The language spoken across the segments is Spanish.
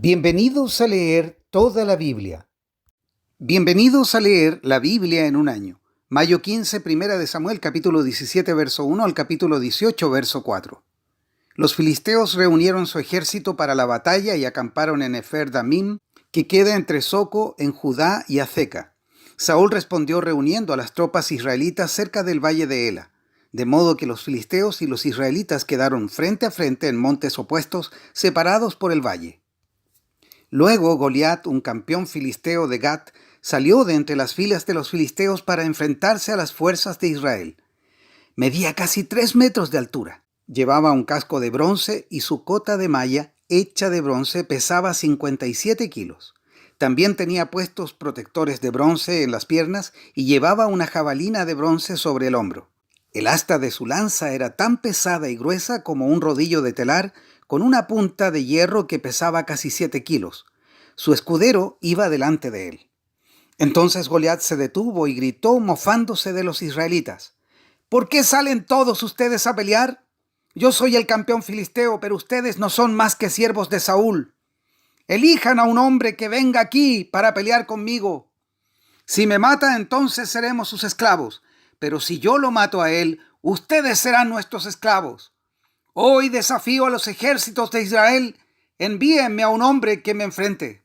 Bienvenidos a leer toda la Biblia. Bienvenidos a leer la Biblia en un año. Mayo 15, Primera de Samuel, capítulo 17, verso 1 al capítulo 18, verso 4. Los filisteos reunieron su ejército para la batalla y acamparon en Efer-Damim, que queda entre Soco, en Judá, y Azeca. Saúl respondió reuniendo a las tropas israelitas cerca del valle de Ela, de modo que los filisteos y los israelitas quedaron frente a frente en montes opuestos, separados por el valle. Luego Goliat, un campeón filisteo de Gat, salió de entre las filas de los filisteos para enfrentarse a las fuerzas de Israel. Medía casi 3 metros de altura. Llevaba un casco de bronce y su cota de malla, hecha de bronce, pesaba 57 kilos. También tenía puestos protectores de bronce en las piernas y llevaba una jabalina de bronce sobre el hombro. El asta de su lanza era tan pesada y gruesa como un rodillo de telar, con una punta de hierro que pesaba casi 7 kilos. Su escudero iba delante de él. Entonces Goliat se detuvo y gritó mofándose de los israelitas: ¿Por qué salen todos ustedes a pelear? Yo soy el campeón filisteo, pero ustedes no son más que siervos de Saúl. Elijan a un hombre que venga aquí para pelear conmigo. Si me mata, entonces seremos sus esclavos, pero si yo lo mato a él, ustedes serán nuestros esclavos. Hoy desafío a los ejércitos de Israel, envíenme a un hombre que me enfrente.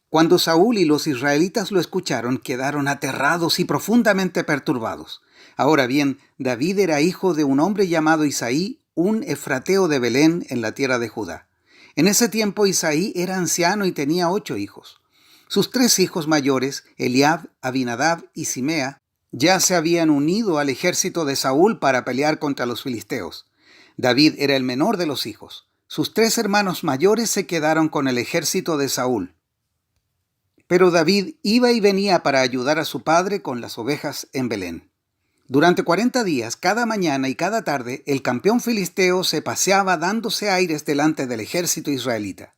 Cuando Saúl y los israelitas lo escucharon, quedaron aterrados y profundamente perturbados. Ahora bien, David era hijo de un hombre llamado Isaí, un efrateo de Belén en la tierra de Judá. En ese tiempo Isaí era anciano y tenía 8 hijos. Sus 3 hijos mayores, Eliab, Abinadab y Simea, ya se habían unido al ejército de Saúl para pelear contra los filisteos. David era el menor de los hijos. Sus 3 hermanos mayores se quedaron con el ejército de Saúl. Pero David iba y venía para ayudar a su padre con las ovejas en Belén. Durante 40 días, cada mañana y cada tarde, el campeón filisteo se paseaba dándose aires delante del ejército israelita.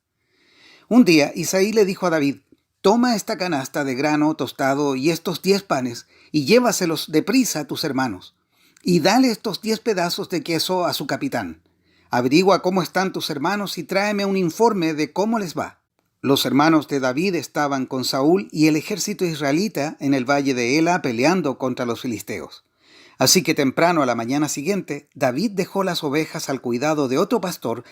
Un día, Isaí le dijo a David: «Toma esta canasta de grano tostado y estos 10 panes y llévaselos deprisa a tus hermanos. Y dale estos 10 pedazos de queso a su capitán. Averigua cómo están tus hermanos y tráeme un informe de cómo les va». Los hermanos de David estaban con Saúl y el ejército israelita en el valle de Ela peleando contra los filisteos. Así que temprano a la mañana siguiente, David dejó las ovejas al cuidado de otro pastor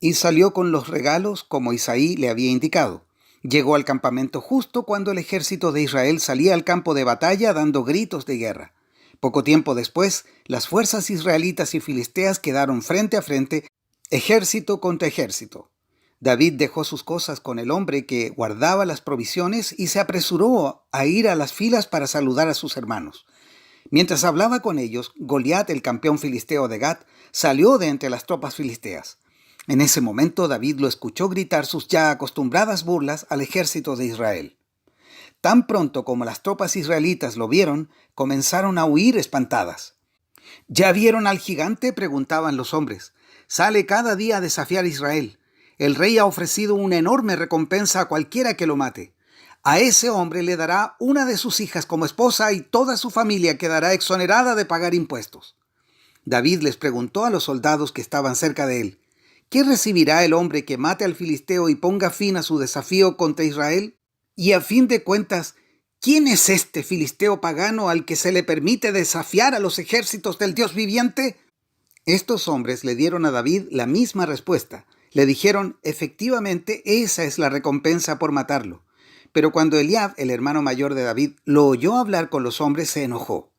y salió con los regalos como Isaí le había indicado. Llegó al campamento justo cuando el ejército de Israel salía al campo de batalla dando gritos de guerra. Poco tiempo después, las fuerzas israelitas y filisteas quedaron frente a frente, ejército contra ejército. David dejó sus cosas con el hombre que guardaba las provisiones y se apresuró a ir a las filas para saludar a sus hermanos. Mientras hablaba con ellos, Goliat, el campeón filisteo de Gat, salió de entre las tropas filisteas. En ese momento David lo escuchó gritar sus ya acostumbradas burlas al ejército de Israel. Tan pronto como las tropas israelitas lo vieron, comenzaron a huir espantadas. ¿Ya vieron al gigante?, preguntaban los hombres. Sale cada día a desafiar a Israel. El rey ha ofrecido una enorme recompensa a cualquiera que lo mate. A ese hombre le dará una de sus hijas como esposa y toda su familia quedará exonerada de pagar impuestos. David les preguntó a los soldados que estaban cerca de él: ¿qué recibirá el hombre que mate al filisteo y ponga fin a su desafío contra Israel? Y a fin de cuentas, ¿quién es este filisteo pagano al que se le permite desafiar a los ejércitos del Dios viviente? Estos hombres le dieron a David la misma respuesta. Le dijeron: efectivamente, esa es la recompensa por matarlo. Pero cuando Eliab, el hermano mayor de David, lo oyó hablar con los hombres, se enojó.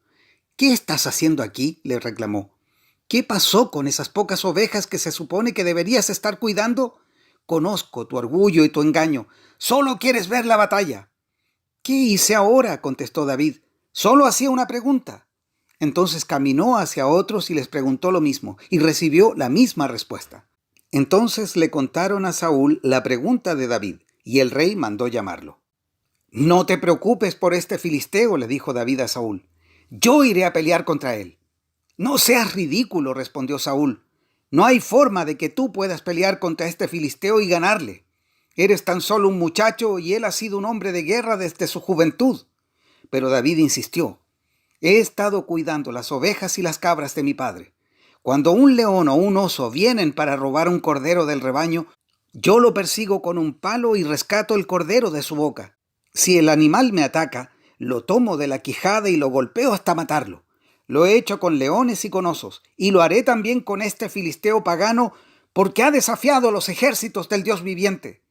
«¿Qué estás haciendo aquí?», le reclamó. «¿Qué pasó con esas pocas ovejas que se supone que deberías estar cuidando? Conozco tu orgullo y tu engaño. Solo quieres ver la batalla». «¿Qué hice ahora?», contestó David. «Solo hacía una pregunta». Entonces caminó hacia otros y les preguntó lo mismo, y recibió la misma respuesta. Entonces le contaron a Saúl la pregunta de David, y el rey mandó llamarlo. «No te preocupes por este filisteo», le dijo David a Saúl. «Yo iré a pelear contra él». «No seas ridículo», respondió Saúl. «No hay forma de que tú puedas pelear contra este filisteo y ganarle. Eres tan solo un muchacho y él ha sido un hombre de guerra desde su juventud». Pero David insistió: «He estado cuidando las ovejas y las cabras de mi padre. Cuando un león o un oso vienen para robar un cordero del rebaño, Yo lo persigo con un palo y rescato el cordero de su boca. Si el animal me ataca, lo tomo de la quijada y lo golpeo hasta matarlo. Lo he hecho con leones y con osos, y lo haré también con este filisteo pagano, porque ha desafiado los ejércitos del Dios viviente.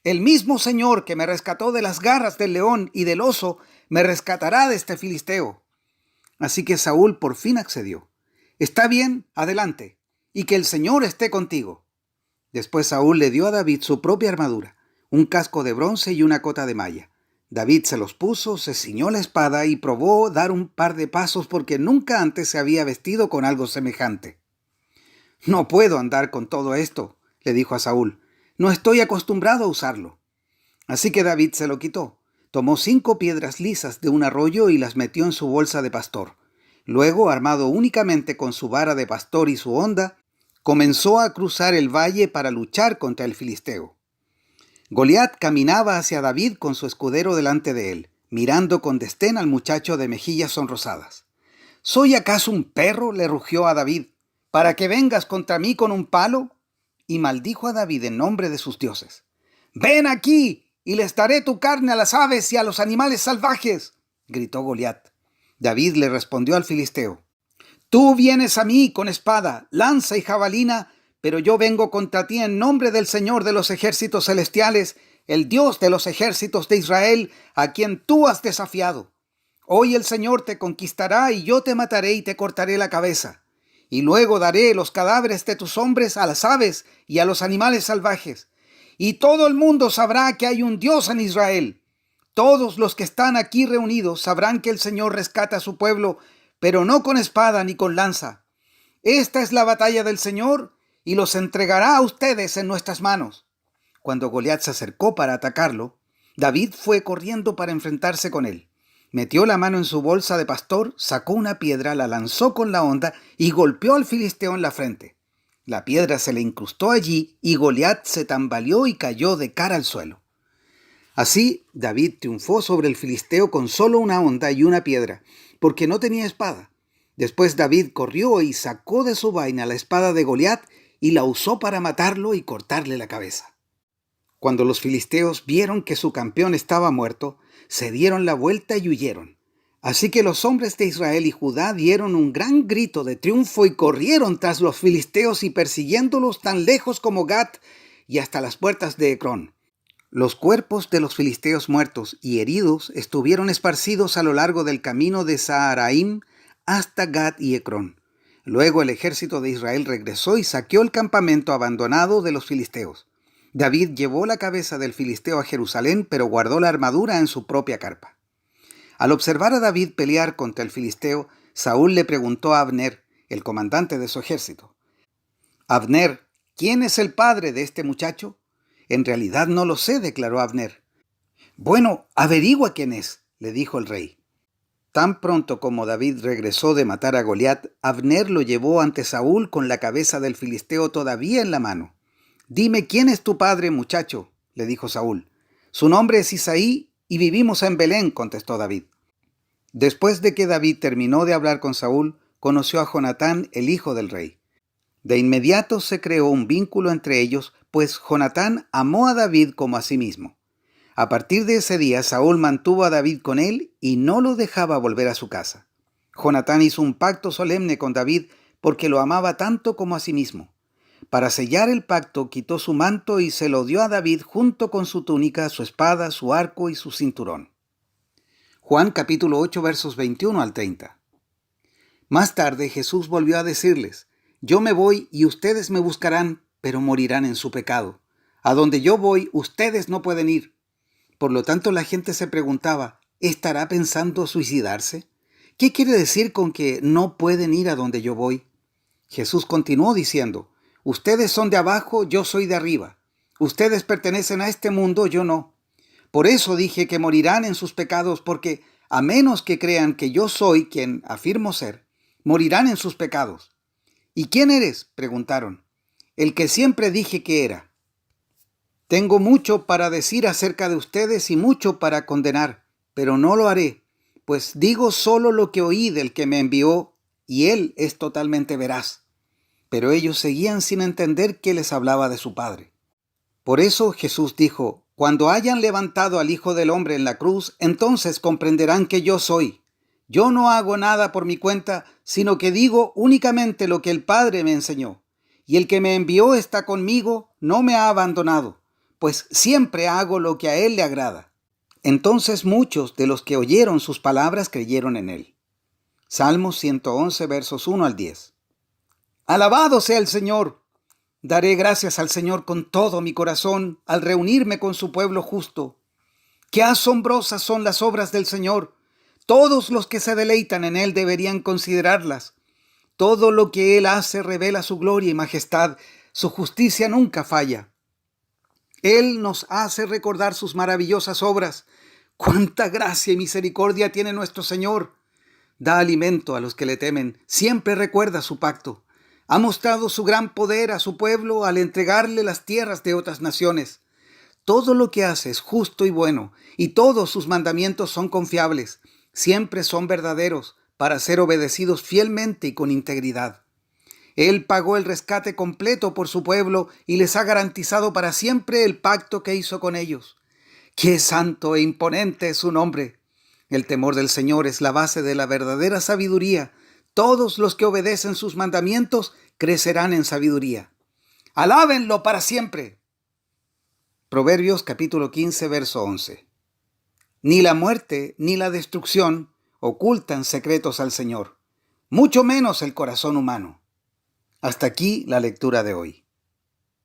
El mismo Señor que me rescató de las garras del león y del oso, me rescatará de este filisteo. Así que Saúl por fin accedió. Está bien, adelante, y que el Señor esté contigo. Después Saúl le dio a David su propia armadura, un casco de bronce y una cota de malla. David se los puso, se ciñó la espada y probó dar un par de pasos porque nunca antes se había vestido con algo semejante. No puedo andar con todo esto, le dijo a Saúl. No estoy acostumbrado a usarlo. Así que David se lo quitó. Tomó 5 piedras lisas de un arroyo y las metió en su bolsa de pastor. Luego, armado únicamente con su vara de pastor y su honda, comenzó a cruzar el valle para luchar contra el filisteo. Goliat caminaba hacia David con su escudero delante de él, mirando con desdén al muchacho de mejillas sonrosadas. ¿Soy acaso un perro?, le rugió a David, ¿para que vengas contra mí con un palo? Y maldijo a David en nombre de sus dioses. ¡Ven aquí, y les daré tu carne a las aves y a los animales salvajes!, gritó Goliat. David le respondió al filisteo. Tú vienes a mí con espada, lanza y jabalina, pero yo vengo contra ti en nombre del Señor de los ejércitos celestiales, el Dios de los ejércitos de Israel, a quien tú has desafiado. Hoy el Señor te conquistará y yo te mataré y te cortaré la cabeza. Y luego daré los cadáveres de tus hombres a las aves y a los animales salvajes. Y todo el mundo sabrá que hay un Dios en Israel. Todos los que están aquí reunidos sabrán que el Señor rescata a su pueblo, pero no con espada ni con lanza. Esta es la batalla del Señor, y los entregará a ustedes en nuestras manos. Cuando Goliat se acercó para atacarlo, David fue corriendo para enfrentarse con él. Metió la mano en su bolsa de pastor, sacó una piedra, la lanzó con la honda y golpeó al filisteo en la frente. La piedra se le incrustó allí y Goliat se tambaleó y cayó de cara al suelo. Así, David triunfó sobre el filisteo con solo una honda y una piedra, porque no tenía espada. Después David corrió y sacó de su vaina la espada de Goliat y la usó para matarlo y cortarle la cabeza. Cuando los filisteos vieron que su campeón estaba muerto, se dieron la vuelta y huyeron. Así que los hombres de Israel y Judá dieron un gran grito de triunfo y corrieron tras los filisteos y persiguiéndolos tan lejos como Gat y hasta las puertas de Ecrón. Los cuerpos de los filisteos muertos y heridos estuvieron esparcidos a lo largo del camino de Saharaim hasta Gat y Ecrón. Luego el ejército de Israel regresó y saqueó el campamento abandonado de los filisteos. David llevó la cabeza del filisteo a Jerusalén, pero guardó la armadura en su propia carpa. Al observar a David pelear contra el filisteo, Saúl le preguntó a Abner, el comandante de su ejército. Abner, ¿quién es el padre de este muchacho? En realidad no lo sé, declaró Abner. Bueno, averigua quién es, le dijo el rey. Tan pronto como David regresó de matar a Goliat, Abner lo llevó ante Saúl con la cabeza del filisteo todavía en la mano. Dime quién es tu padre, muchacho, le dijo Saúl. Su nombre es Isaí y vivimos en Belén, contestó David. Después de que David terminó de hablar con Saúl, conoció a Jonatán, el hijo del rey. De inmediato se creó un vínculo entre ellos, pues Jonatán amó a David como a sí mismo. A partir de ese día, Saúl mantuvo a David con él y no lo dejaba volver a su casa. Jonatán hizo un pacto solemne con David porque lo amaba tanto como a sí mismo. Para sellar el pacto, quitó su manto y se lo dio a David junto con su túnica, su espada, su arco y su cinturón. Juan capítulo 8 versos 21 al 30. Más tarde Jesús volvió a decirles, yo me voy y ustedes me buscarán, pero morirán en su pecado. A donde yo voy, ustedes no pueden ir. Por lo tanto, la gente se preguntaba, ¿estará pensando suicidarse? ¿Qué quiere decir con que no pueden ir a donde yo voy? Jesús continuó diciendo, ustedes son de abajo, yo soy de arriba. Ustedes pertenecen a este mundo, yo no. Por eso dije que morirán en sus pecados, porque a menos que crean que yo soy quien afirmo ser, morirán en sus pecados. ¿Y quién eres?, preguntaron. El que siempre dije que era. Tengo mucho para decir acerca de ustedes y mucho para condenar, pero no lo haré, pues digo solo lo que oí del que me envió, y él es totalmente veraz. Pero ellos seguían sin entender que les hablaba de su padre. Por eso Jesús dijo: cuando hayan levantado al Hijo del Hombre en la cruz, entonces comprenderán que yo soy. Yo no hago nada por mi cuenta, sino que digo únicamente lo que el Padre me enseñó. Y el que me envió está conmigo, no me ha abandonado, pues siempre hago lo que a él le agrada. Entonces muchos de los que oyeron sus palabras creyeron en él. Salmos 111, versos 1 al 10. Alabado sea el Señor. Daré gracias al Señor con todo mi corazón al reunirme con su pueblo justo. Qué asombrosas son las obras del Señor. Todos los que se deleitan en Él deberían considerarlas. Todo lo que Él hace revela su gloria y majestad. Su justicia nunca falla. Él nos hace recordar sus maravillosas obras. ¡Cuánta gracia y misericordia tiene nuestro Señor! Da alimento a los que le temen. Siempre recuerda su pacto. Ha mostrado su gran poder a su pueblo al entregarle las tierras de otras naciones. Todo lo que hace es justo y bueno, y todos sus mandamientos son confiables. Siempre son verdaderos, para ser obedecidos fielmente y con integridad. Él pagó el rescate completo por su pueblo y les ha garantizado para siempre el pacto que hizo con ellos. ¡Qué santo e imponente es su nombre! El temor del Señor es la base de la verdadera sabiduría. Todos los que obedecen sus mandamientos crecerán en sabiduría. ¡Alábenlo para siempre! Proverbios capítulo 15, verso 11. Ni la muerte ni la destrucción ocultan secretos al Señor, mucho menos el corazón humano. Hasta aquí la lectura de hoy.